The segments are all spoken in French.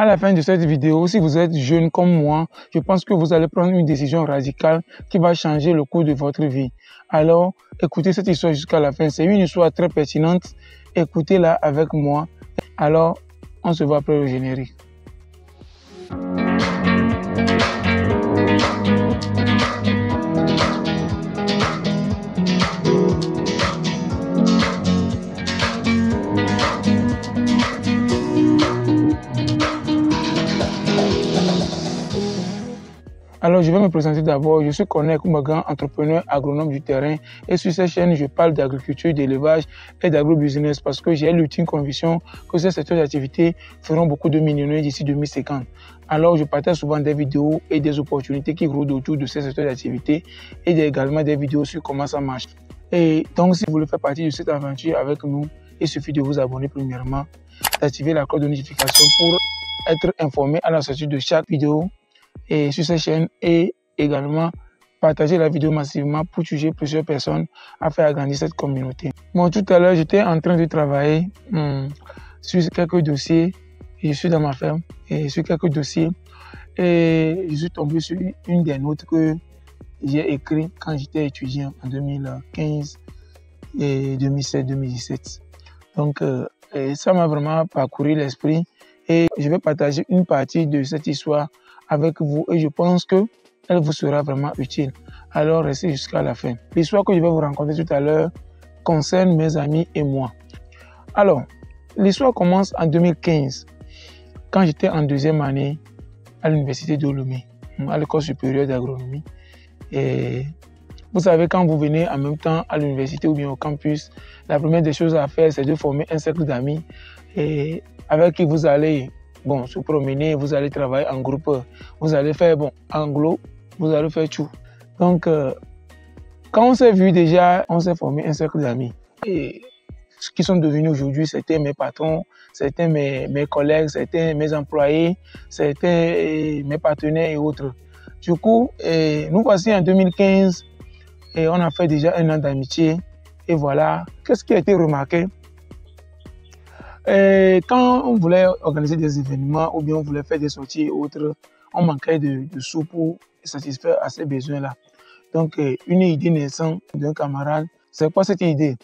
À la fin de cette vidéo, si vous êtes jeune comme moi, je pense que vous allez prendre une décision radicale qui va changer le cours de votre vie. Alors, écoutez cette histoire jusqu'à la fin. C'est une histoire très pertinente. Écoutez-la avec moi. Alors, on se voit après le générique. Alors, je vais me présenter d'abord. Je suis Corneille Koumagan, entrepreneur agronome du terrain. Et sur cette chaîne, je parle d'agriculture, d'élevage et d'agrobusiness parce que j'ai l'ultime conviction que ces secteurs d'activité feront beaucoup de millionnaires d'ici 2050. Alors, je partage souvent des vidéos et des opportunités qui rôdent autour de ces secteurs d'activité et également des vidéos sur comment ça marche. Et donc, si vous voulez faire partie de cette aventure avec nous, il suffit de vous abonner premièrement, d'activer la cloche de notification pour être informé à la sortie de chaque vidéo et sur cette chaîne et également partager la vidéo massivement pour toucher plusieurs personnes à faire agrandir cette communauté. Bon, tout à l'heure, j'étais en train de travailler sur quelques dossiers et je suis dans ma ferme et sur quelques dossiers et je suis tombé sur une des notes que j'ai écrites quand j'étais étudiant en 2015 et 2016-2017. Donc, ça m'a vraiment parcouru l'esprit et je vais partager une partie de cette histoire avec vous et je pense qu'elle vous sera vraiment utile. Alors, restez jusqu'à la fin. L'histoire que je vais vous rencontrer tout à l'heure concerne mes amis et moi. Alors, l'histoire commence en 2015, quand j'étais en deuxième année à l'université de Lomé, à l'école supérieure d'agronomie. Et vous savez, quand vous venez en même temps à l'université ou bien au campus, la première des choses à faire, c'est de former un cercle d'amis et avec qui vous allez se promener, vous allez travailler en groupe, vous allez faire, anglo, vous allez faire tout. Donc, quand on s'est vu déjà, on s'est formé un cercle d'amis. Et ce qui sont devenus aujourd'hui, c'était mes patrons, c'était mes collègues, c'était mes employés, c'était mes partenaires et autres. Du coup, nous voici en 2015 et on a fait déjà un an d'amitié. Et voilà, qu'est-ce qui a été remarqué? Quand on voulait organiser des événements ou bien on voulait faire des sorties et autres, on manquait de sous pour satisfaire à ces besoins-là. Donc, une idée naissante d'un camarade, c'est quoi cette idée?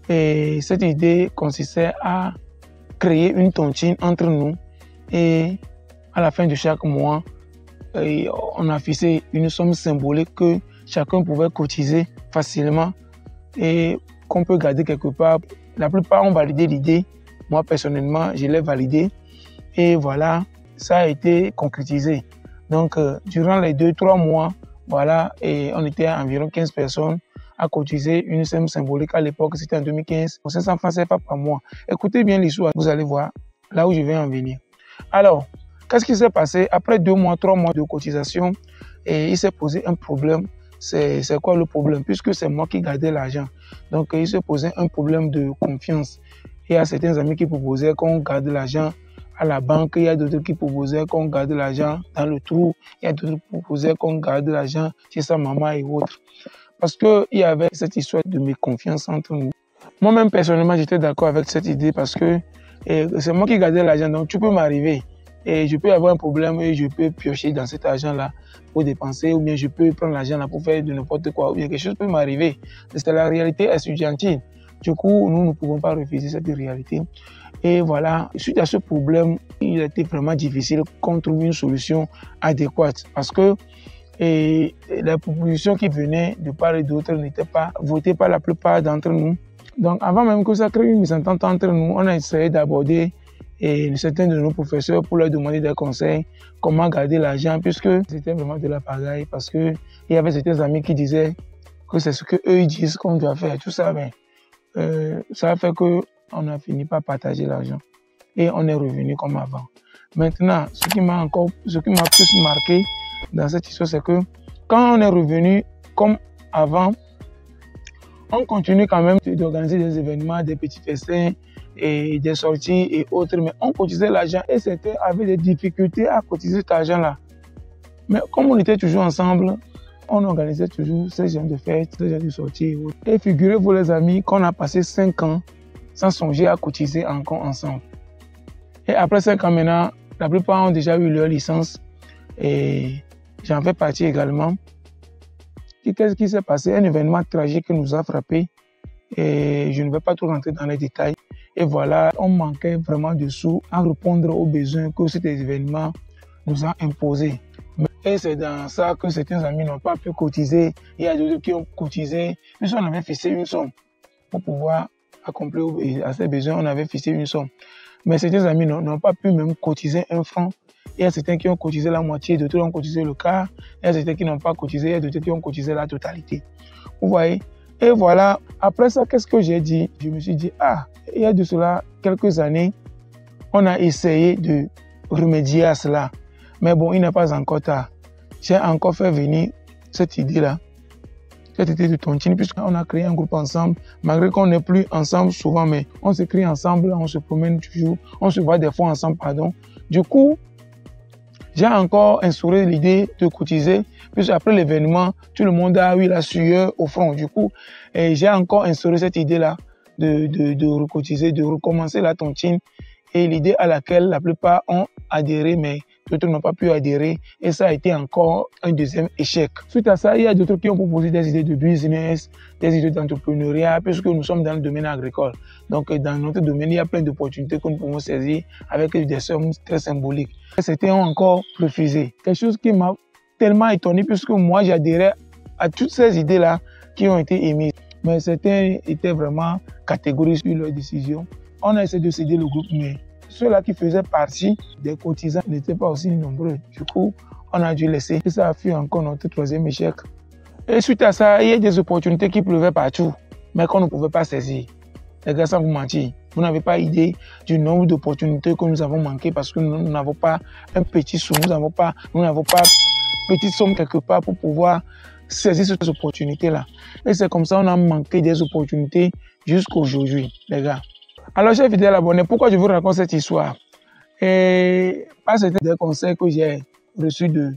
Et cette idée consistait à créer une tontine entre nous et à la fin de chaque mois, on a fixé une somme symbolique que chacun pouvait cotiser facilement et qu'on peut garder quelque part. La plupart ont validé l'idée. Moi, personnellement, je l'ai validé. Et voilà, ça a été concrétisé. Donc, durant les 2-3 mois, voilà, et on était à environ 15 personnes à cotiser une somme symbolique. À l'époque, c'était en 2015, 500 francs CFA par mois. Écoutez bien l'histoire, vous allez voir là où je vais en venir. Alors, qu'est-ce qui s'est passé? Après 2 mois, 3 mois de cotisation, et il s'est posé un problème. C'est quoi le problème? Puisque c'est moi qui gardais l'argent. Donc, il se posait un problème de confiance. Il y a certains amis qui proposaient qu'on garde l'argent à la banque. Il y a d'autres qui proposaient qu'on garde l'argent dans le trou. Il y a d'autres qui proposaient qu'on garde l'argent chez sa maman et autres. Parce qu'il y avait cette histoire de méconfiance entre nous. Moi-même, personnellement, j'étais d'accord avec cette idée parce que c'est moi qui gardais l'argent. Donc, tu peux m'arriver et je peux avoir un problème et je peux piocher dans cet argent-là pour dépenser ou bien je peux prendre l'argent là pour faire de n'importe quoi ou bien quelque chose peut m'arriver. C'est la réalité estudiantine. Du coup, nous ne pouvons pas refuser cette réalité. Et voilà, suite à ce problème, il était vraiment difficile qu'on trouve une solution adéquate parce que les propositions qui venaient de part et d'autre n'étaient pas votées par la plupart d'entre nous. Donc, avant même que ça crée une mésentente entre nous, on a essayé d'aborder certains de nos professeurs pour leur demander des conseils, comment garder l'argent, puisque c'était vraiment de la pagaille, parce qu'il y avait certains amis qui disaient que c'est ce qu'eux ils disent qu'on doit faire, tout ça, mais ça a fait qu'on a fini par partager l'argent et on est revenu comme avant. Maintenant, ce qui m'a plus marqué dans cette histoire, c'est que quand on est revenu comme avant, on continue quand même d'organiser des événements, des petits festins et des sorties et autres, mais on cotisait l'argent et c'était avec des difficultés à cotiser cet argent-là. Mais comme on était toujours ensemble, on organisait toujours ces genres de fêtes, ces genres de sorties et autres. Et figurez-vous les amis qu'on a passé 5 ans sans songer à cotiser encore ensemble. Et après 5 ans maintenant, La plupart ont déjà eu leur licence et j'en fais partie également. Qu'est-ce qui s'est passé? Un événement tragique nous a frappé et je ne vais pas tout rentrer dans les détails. Et voilà, on manquait vraiment de sous à répondre aux besoins que cet événement nous a imposés. Et c'est dans ça que certains amis n'ont pas pu cotiser. Il y a d'autres qui ont cotisé. Puisqu'on avait fixé une somme pour pouvoir accomplir à ces besoins, on avait fixé une somme. Mais certains amis n'ont pas pu même cotiser un franc. Il y a certains qui ont cotisé la moitié, d'autres ont cotisé le quart. Il y a certains qui n'ont pas cotisé, il y a d'autres qui ont cotisé la totalité. Vous voyez? Et voilà, après ça, qu'est-ce que j'ai dit? Je me suis dit, il y a de cela quelques années, on a essayé de remédier à cela. Mais bon, il n'est pas encore tard. J'ai encore fait venir cette idée-là, cette idée de tontine, puisqu'on a créé un groupe ensemble, malgré qu'on n'est plus ensemble souvent, mais on s'écrit ensemble, on se promène toujours, on se voit des fois ensemble, pardon. Du coup, j'ai encore instauré l'idée de cotiser, puisque après l'événement, tout le monde a eu la sueur au front. Du coup, j'ai encore instauré cette idée-là de recotiser, de recommencer la tontine, et l'idée à laquelle la plupart ont adhéré, mais d'autres n'ont pas pu adhérer, et ça a été encore un deuxième échec. Suite à ça, il y a d'autres qui ont proposé des idées de business, des idées d'entrepreneuriat, puisque nous sommes dans le domaine agricole. Donc, dans notre domaine, il y a plein d'opportunités que nous pouvons saisir avec des sommes très symboliques. Certains ont encore refusé. Quelque chose qui m'a tellement étonné, puisque moi, j'adhérais à toutes ces idées-là qui ont été émises. Mais certains étaient vraiment catégoriques sur leurs décisions. On a essayé de céder le groupe, mais ceux-là qui faisaient partie des cotisants n'étaient pas aussi nombreux. Du coup, on a dû laisser. Et ça a fait encore notre troisième échec. Et suite à ça, il y a des opportunités qui pleuvaient partout, mais qu'on ne pouvait pas saisir. Les gars, sans vous mentir, vous n'avez pas idée du nombre d'opportunités que nous avons manqué parce que nous n'avons pas un petit sou, nous n'avons pas petite somme quelque part pour pouvoir saisir ces opportunités-là. Et c'est comme ça qu'on a manqué des opportunités jusqu'aujourd'hui, les gars. Alors, chers fidèles abonnés, pourquoi je vous raconte cette histoire? Et pas c'était des conseils que j'ai reçus de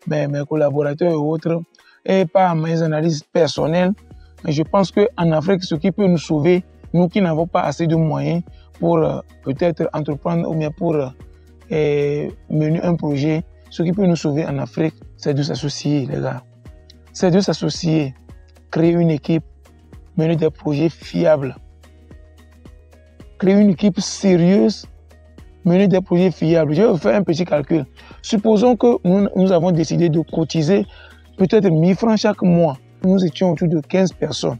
mes collaborateurs et autres, et pas mes analyses personnelles. Mais je pense qu'en Afrique, ce qui peut nous sauver, nous qui n'avons pas assez de moyens pour peut-être entreprendre ou bien pour mener un projet, ce qui peut nous sauver en Afrique, c'est de s'associer, les gars. C'est de s'associer, créer une équipe, mener des projets fiables. Créer une équipe sérieuse, mener des projets fiables. Je vais faire un petit calcul. Supposons que nous avons décidé de cotiser peut-être 1000 francs chaque mois. Nous étions autour de 15 personnes.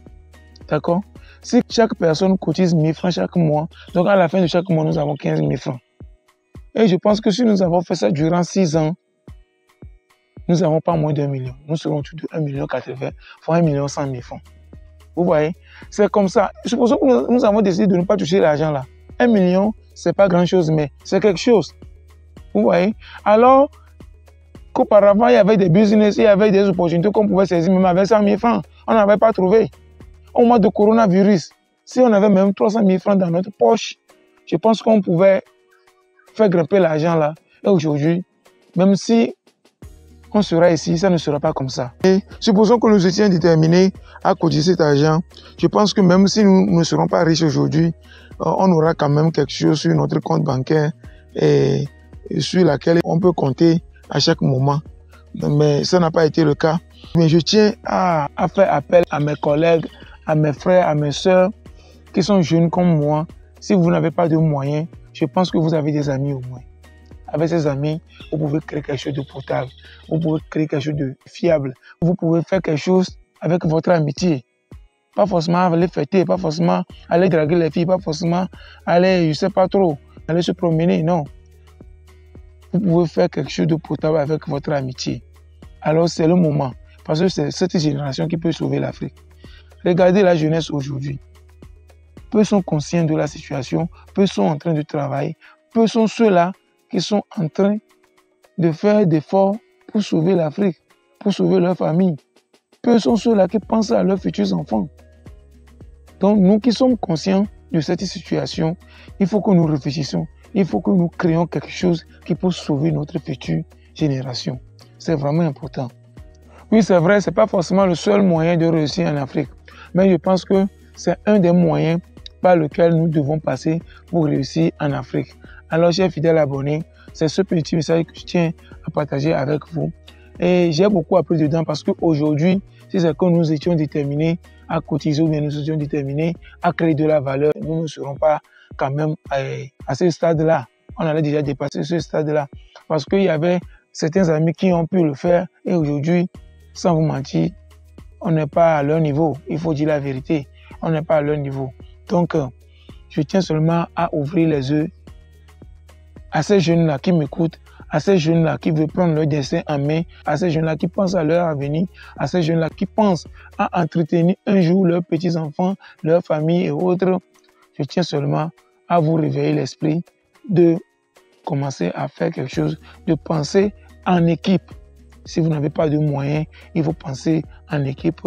D'accord? Si chaque personne cotise 1000 francs chaque mois, donc à la fin de chaque mois, nous avons 15 000 francs. Et je pense que si nous avons fait ça durant 6 ans, nous n'avons pas moins d'1 million. Nous serons autour de 1,80 million, fois 1,1 million francs. Vous voyez, c'est comme ça. Supposons que nous avons décidé de ne pas toucher l'argent là. 1 million, c'est pas grand chose, mais c'est quelque chose. Vous voyez. Alors qu'auparavant, il y avait des business, il y avait des opportunités qu'on pouvait saisir, même avec 100 000 francs. On n'avait pas trouvé. Au mois de coronavirus, si on avait même 300 000 francs dans notre poche, je pense qu'on pouvait faire grimper l'argent là. Et aujourd'hui, même si on sera ici, ça ne sera pas comme ça. Et supposons que nous étions déterminés à cotiser cet argent. Je pense que même si nous ne serons pas riches aujourd'hui, on aura quand même quelque chose sur notre compte bancaire et sur laquelle on peut compter à chaque moment. Mais ça n'a pas été le cas. Mais je tiens à faire appel à mes collègues, à mes frères, à mes sœurs qui sont jeunes comme moi. Si vous n'avez pas de moyens, je pense que vous avez des amis au moins. Avec ces amis, vous pouvez créer quelque chose de potable. Vous pouvez créer quelque chose de fiable. Vous pouvez faire quelque chose avec votre amitié. Pas forcément aller fêter, pas forcément aller draguer les filles, pas forcément aller, je sais pas trop, aller se promener, non. Vous pouvez faire quelque chose de potable avec votre amitié. Alors c'est le moment. Parce que c'est cette génération qui peut sauver l'Afrique. Regardez la jeunesse aujourd'hui. Peu sont conscients de la situation, peu sont en train de travailler, peu sont ceux-là qui sont en train de faire des efforts pour sauver l'Afrique, pour sauver leur famille. Peu sont ceux-là qui pensent à leurs futurs enfants. Donc nous qui sommes conscients de cette situation, il faut que nous réfléchissions, il faut que nous créions quelque chose qui peut sauver notre future génération. C'est vraiment important. Oui, c'est vrai, ce n'est pas forcément le seul moyen de réussir en Afrique, mais je pense que c'est un des moyens par lequel nous devons passer pour réussir en Afrique. Alors, chers fidèles abonnés, c'est ce petit message que je tiens à partager avec vous. Et j'ai beaucoup appris dedans parce qu'aujourd'hui, si c'est que nous étions déterminés à cotiser ou bien nous étions déterminés à créer de la valeur, nous ne serons pas quand même à ce stade-là. On allait déjà dépasser ce stade-là. Parce qu'il y avait certains amis qui ont pu le faire et aujourd'hui, sans vous mentir, on n'est pas à leur niveau. Il faut dire la vérité. On n'est pas à leur niveau. Donc, je tiens seulement à ouvrir les yeux à ces jeunes-là qui m'écoutent, à ces jeunes-là qui veulent prendre leur destin en main, à ces jeunes-là qui pensent à leur avenir, à ces jeunes-là qui pensent à entretenir un jour leurs petits-enfants, leur famille et autres. Je tiens seulement à vous réveiller l'esprit de commencer à faire quelque chose, de penser en équipe. Si vous n'avez pas de moyens, il faut penser en équipe.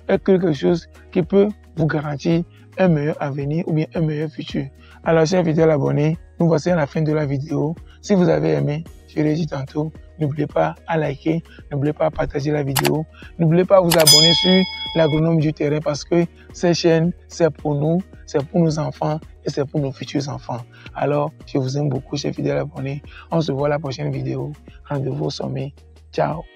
Et quelque chose qui peut vous garantir un meilleur avenir ou bien un meilleur futur. Alors, chers fidèles abonnés, nous voici à la fin de la vidéo. Si vous avez aimé, je l'ai dit tantôt, n'oubliez pas à liker, n'oubliez pas à partager la vidéo, n'oubliez pas à vous abonner sur l'Agronome du terrain parce que cette chaîne, c'est pour nous, c'est pour nos enfants et c'est pour nos futurs enfants. Alors, je vous aime beaucoup, chers fidèles abonnés. On se voit à la prochaine vidéo. Rendez-vous au sommet. Ciao.